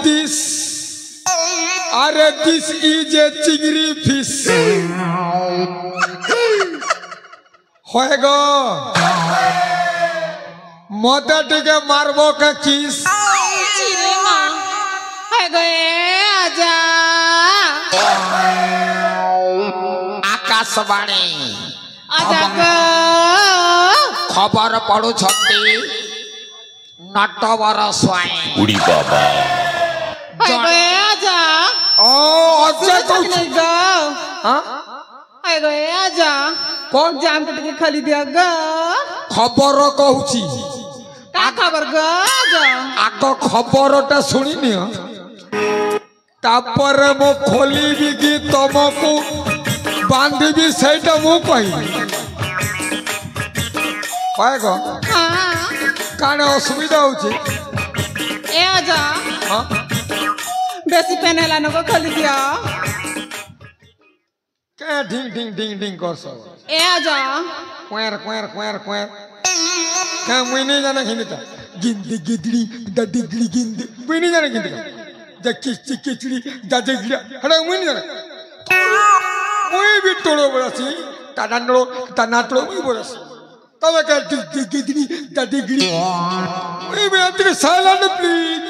this? Are this is a chingri fish? होएगा मोटा टिके मारबो का किस चिरे माँ होएगा आजा आकाशवाणी आजा गो खबर पढ़ु छत्ती नटवर स्वाई उड़ी बाबा होएगा आजा ओ अच्छा कुछ गो हाँ होएगा आजा कौन जाम के टिके खाली दिया गो खबर कहूची का खबर गो आजा आग खबरटा शुणिनि तापर मो खोली कि तुमको बांधि सहीटा मु कहबी हाँ काने असुविधा होची ए आजा हाँ बेसी पेनेला नको खाली दिया क्या ढिंग ढिंग ढिंग ढिंग कर सब ए आजा क्वेर क्वेर क्वेर क्वेर क्या मुई नहीं जाना हिंदी था गिंदी गिदड़ी दडिगड़ी गिंदी मुई नहीं जाना हिंदी का जकिची किचड़ी दादिगड़ी हड़ा मुई नहीं जाना मुई भी तोड़ो बड़ासी तानाटो तानाटो मुई बड़ासी तब क्या गिदड़ी दडिगड़ी मुई भी अंतर साइलेंट प्लीज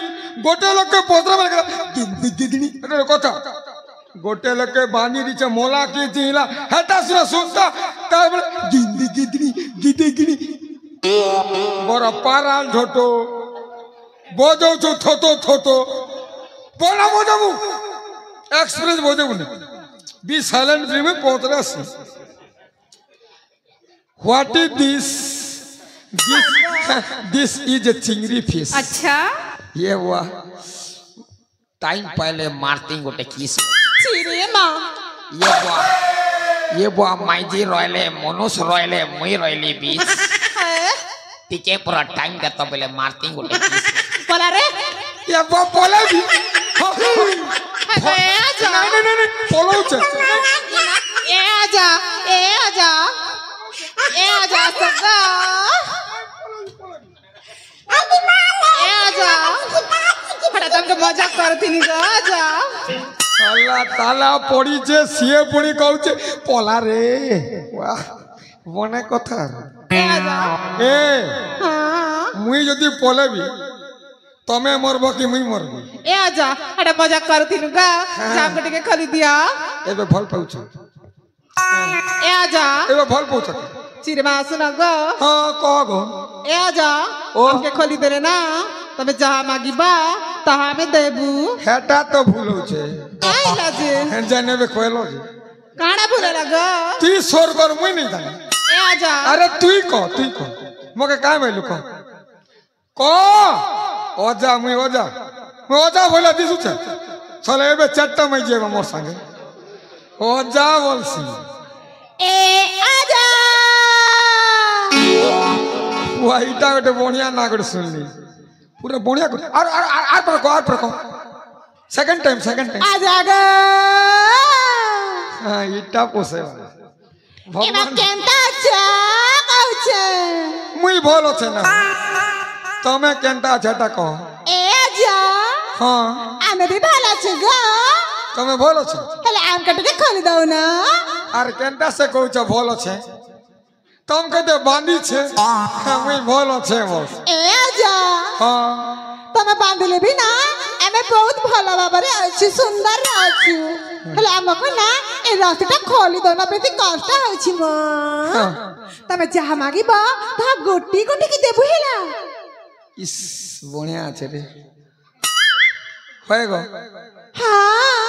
गोटे लोग के पोतरा में गिंदी गिदड़ी अरे कोता गोटे लोग के बानी नीचे मोला की थीला हटा सुना सुनता तब गिंदी गिदड़ी गिदड़ी बड़ा पारा झोटो बोझो जो थोतो थोतो बोला बोझो एक्सप्रेस बोझो ने बी साइलेंट में पोतरा से what is this is a Chingri fish अच्छा ये हुआ टाइम पहले मारती गोटे किस चिरे माँ ये बुआ माइजी रोयले मनुष्य रोयले मुई रोयली बीच तिके पूरा टाइम देता बोले मारती गोटे किस बोला रे ये वो बोला भी ए आजा नहीं बोलो चे ए आजा ए आजा ए आजा सगा ए आजा फटा तुमके मजाक करती नहीं गो आजा साला ताला पड़ी जे सीए पुणी कहूचे पोला रे वाह बने कथा ए आजा ए हाँ मुई जदी पोलेबी तमे मरबो कि मुई मरबो ए आजा फटा मजाक करती नहीं गो जाम के टिके खाली दिया एबे भल पाउछ ए आजा एबे भल पाउछ चिरे माँ सुना गो हां कह गो ए आजा हमके खोली दे रे ना तबे जहाँ मागी बा तहाँ में देबू हेटा तो भूलो छे काई लाजे हेन जाने बे कोयलो जे काना भूले लगा ती सोर कर मुई नहीं जाने ए आजा अरे तू कह मके काय मैलु कह ओजा मुई ओजा बोला दिसु छे चले एबे चट्टा मई जेबा मोर संगे ओजा बोलसी ए आजा वाइटा गोटे बढ़िया ना गोटे सुनली पूरा बढ़िया आर पर को सेकंड टाइम आजा गो हां इटा पोसे एमा केंता अच्छा कहछे मुई भलो छे ना तमे केंता छटा कह ए आजा हां आमे भी भाला छे गो तमे भलो छे हेले आम कटके खोली दो ना आर केंता से कहू भलो छे तम कहते बांधी छे मुई भलो छे बस ए आजा हां तमे बांधले भी ना एमे बहुत भला बाबरे अछि सुंदर अछि हेले हमको ना ए रास्ता खोली दो ना बेसी कष्ट होछि म तमे जहा मागिबा ता गोटी गोटी की देबु हेला इस बढ़िया छे रे होएगो हां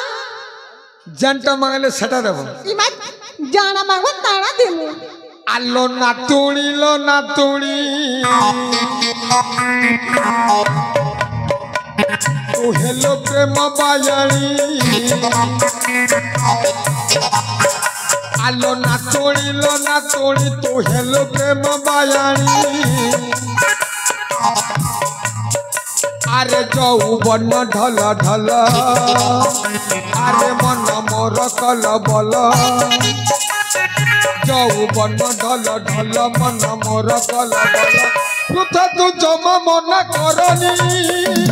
जनता मांगले सेटा देबो इमा जाना मांगबो ताना देमु आलो नातुणी लो नातुणी ओ हेलो प्रेम बायाणी आलो नातुणी लो नातुणी तो हेलो प्रेम बायाणी अरे यौवन ढल ढल अरे मन मोर कल बल यौवन ढल ढल मन मोर कल बल तू जमा मन करनी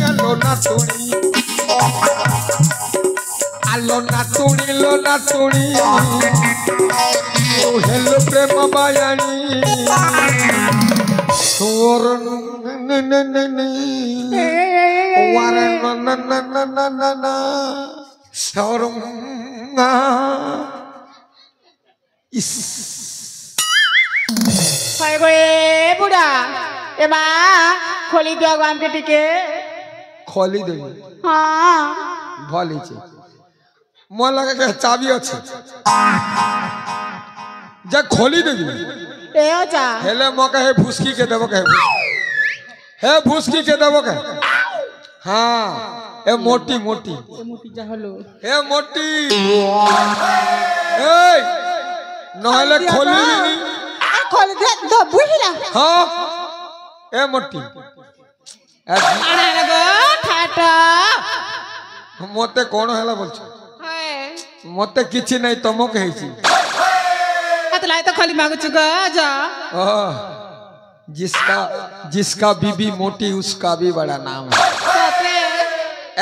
हेलो नातुणी আলো না তুড়ি ও হেলো প্রেম বায়ানি তোর ওয়ারে না সরম ইস হয় গো এ বুড়া এবা খোলি দিও গো আমকে টিকে খলি দেবি হ্যাঁ ভলিছে মন লাগে কে চাবি আছে যা খোলি দেবি এ ওচা हेले मौका है भूसकी के देवो के है भूसकी के देवो के हाँ ए मोटी मोटी মুটি যা হলো ए मोटी ए नहले खोली नहीं আর খোলি দে তো বুঝিলা हाँ ए मोटी ए আরে গো ঠাটা मोते कौन हैला बोलछ হ্যাঁ मोते किछि नहीं तमो कहिछि अतलाई तो खाली मांगछु ग जा जिसका बीबी मोटी उसका भी बड़ा नाम है बापरे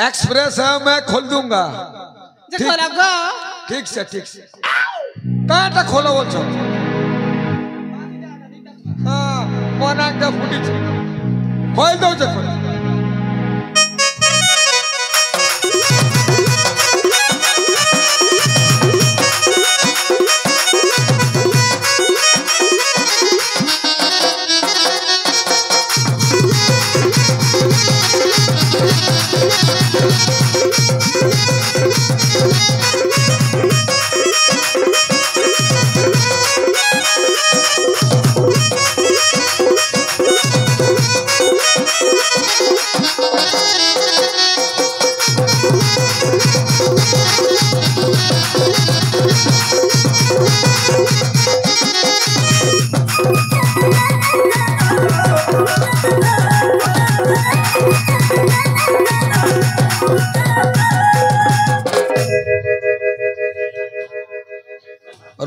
एक्सप्रेस है मैं खोल दूंगा जे खोला गो ठीक से कहाँ खोलो बोल हाँ मना का फुटी खोल दो जे खोल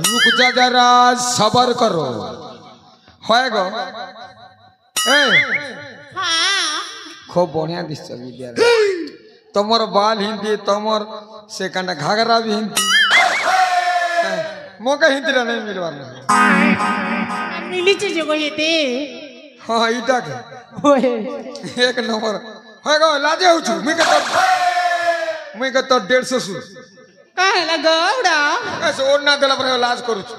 रुक जा जरा सबर करो होएगो ए हां खूब बढ़िया दिस विद्या तमर बाल हिंदी तमर से कना घाघरा भी हिंदी मोका हिंदी रा नहीं मिलवार ना मिली चीज को येते हां इटा के ओए एक नंबर होएगो लाजे होछु मैं के तो 150 सु काहे लगा उड़ा ऐसे ओढ़ना देला पर लाज करू छु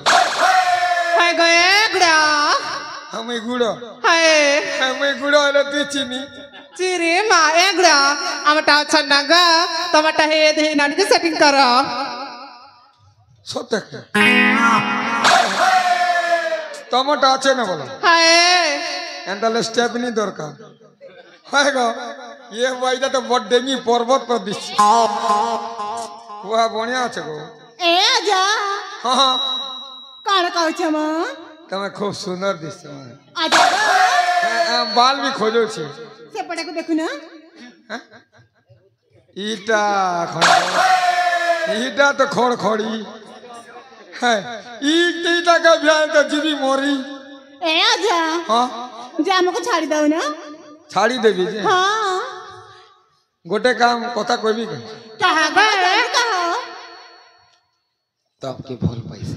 हाय गए गुड़ा हम गुड़ो हाय हम गुड़ो ले ती चीनी चिरे मा ए गुड़ा आमटा छन्नागा टमाटा हे दे नानी के सेटिंग करो सतक टमाटा আছে না বলো हाय এন্ডালে স্টেপ নি দরকার হয় গো ये वाइदा तो बड़ डेंगी पर्वत पर दिस हुआ बढ़िया আছে গো ए आजा हां हां काण कहू छ म તમે खूब सुंदर दिस आजा बाल भी खोजो छी सेपटा को देखु ना ईटा ईटा तो खड़खड़ी है ईटा का ब्याह तो जीवी मोरी ए आजा हाँ जे हमको छाड़ी दो ना छाड़ी देवी जे हां गोटे काम कथा कहबी के कहा गए कहा तब के भल पैसे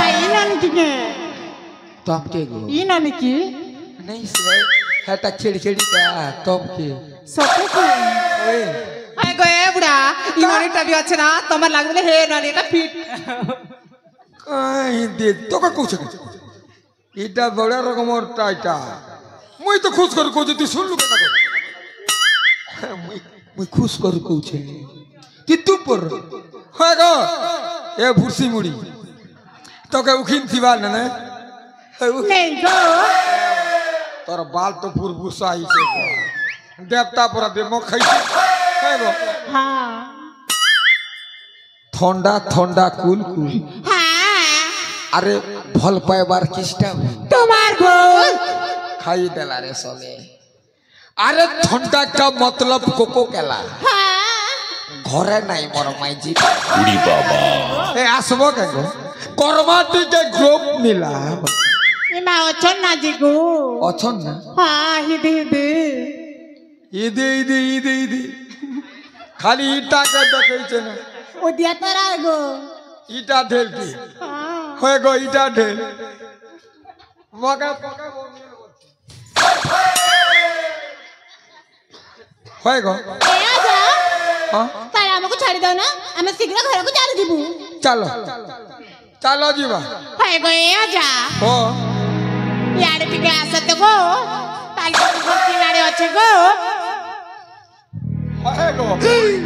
नहीं नानी के तब के गो ई नानी की नहीं से हटा खिड़खिड़ी का तब के सपने को ओए हाय गए बुढ़ा ई नानी टबी আছে না তোমার লাগলে হে নানি এটা ফিট कहीं दे तो का कुछ ईटा बड़ा रकमर टाइटा मुई तो खुश कर को जति सुन लु के ना मुई खुश कर को छे कि तू पर हां गो ए भुरसी मुड़ी तो के उखिन थिबा न ने नहीं गो तोर बाल तो बुरबुसाई छे देवता पर दे मो खाई हां गो हां ठंडा ठंडा कुल कुल हां अरे भल पाइबार किस्टा তোমার বল खाई देला रे सोले अरे ठंडा का मतलब कोको केला हां घरे नहीं मोर माई जी उड़ी बाबा ए आसबो के गो करमाटी के ग्रुप मिला ইমা অছন না জিগু अछन ना हां হিদি হিদি इदे इदे इदे इदे খালি ইটাকে দেখাইছে না ও দিয়া তারা গো ইটা ঢেল কি হয়ে গো ইটা ঢেল মগা হয়ে গো তাহলে আমাকে ছাড়ি দাও না আমি শীঘ্র ঘরକୁ চালি ଯିବୁ চলো চলো ଯିବା হয়ে গো যা ও ইয়ারে ଟିକେ ଆସତ গো তাহলে তো কিনারে আছে গো হয়ে গো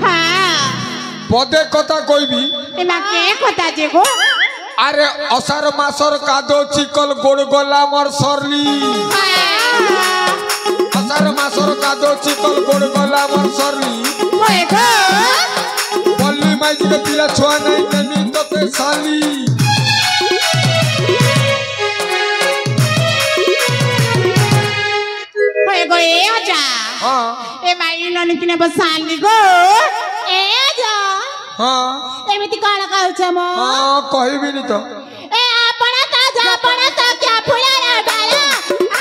হ্যাঁ পদে কথা কইবি এমা কে কথা যে গো আরে অসার মাসর কাদো চিকল গোড় গলা মর সরলি অসার মাসর কাদো চিকল গোড় গলা মর সরলি হয়ে গো বললি মাইকে পিলা ছোয়া নাই নেনি তোতে শালি হয়ে গো যা হ্যাঁ এ মাই ননি কিনে বসালি গো যা হ্যাঁ এমিতি কଣ କହୁଛ ମ হ্যাঁ কইবিনি তো ଏ ଆପଣ ତ ଯାପଣ ତ କ୍ୟା ଫୁଲର ଡାଳ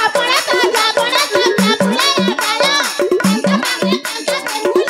ଆପଣ ତ ଯାପଣ ତ କ୍ୟା ଫୁଲର ଡାଳ ଅନ୍ତ ପାଗରେ କଞ୍ଚା ତେମୁ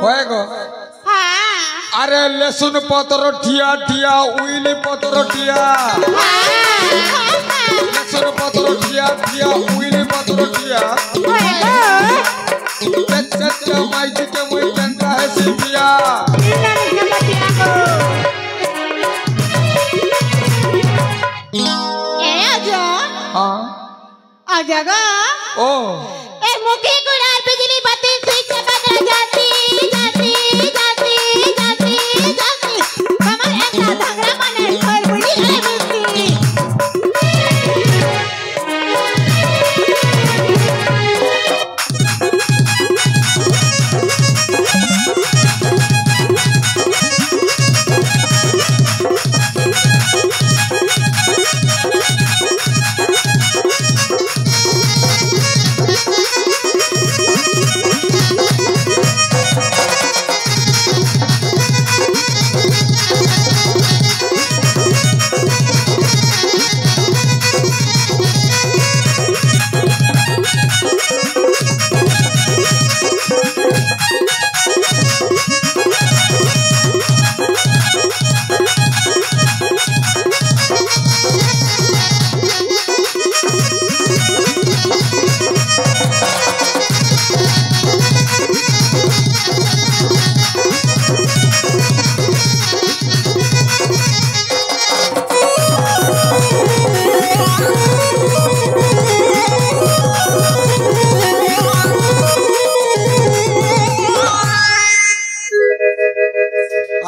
হয়ে গো হ্যাঁ আরে লেসুন পতর ঠিয়া ঠিয়া উইলি পতর ঠিয়া লেসুন পতর ঠিয়া ঠিয়া উইলি পতর ঠিয়া হয়ে গো পেচ্চে মাইজিকে মই কেন্দ্রা হেসি পিয়া ইনানি কে মতিয়া গো যা হ্যাঁ आजा गो ও ए मुखी गुड़ार बिजली बत्ती स्विच बदल जाती जाती जाती जाती जाती कमर ऐसा धंगरा मने खोल बुली है मुक्ति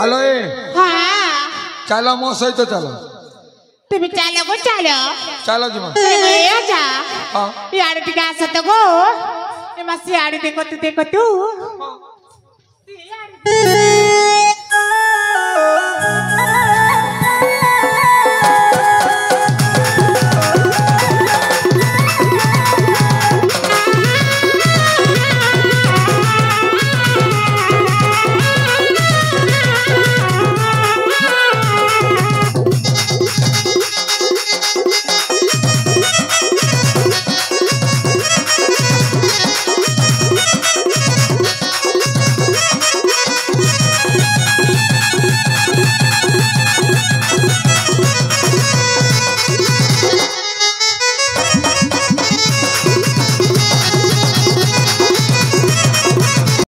আলো এ हाँ চলো মো সহিত চলো तुम्हें चलो गो चलो চলো জিমা आजा হ্যাঁ यार टिका सत गो ए मसी यार देखो तू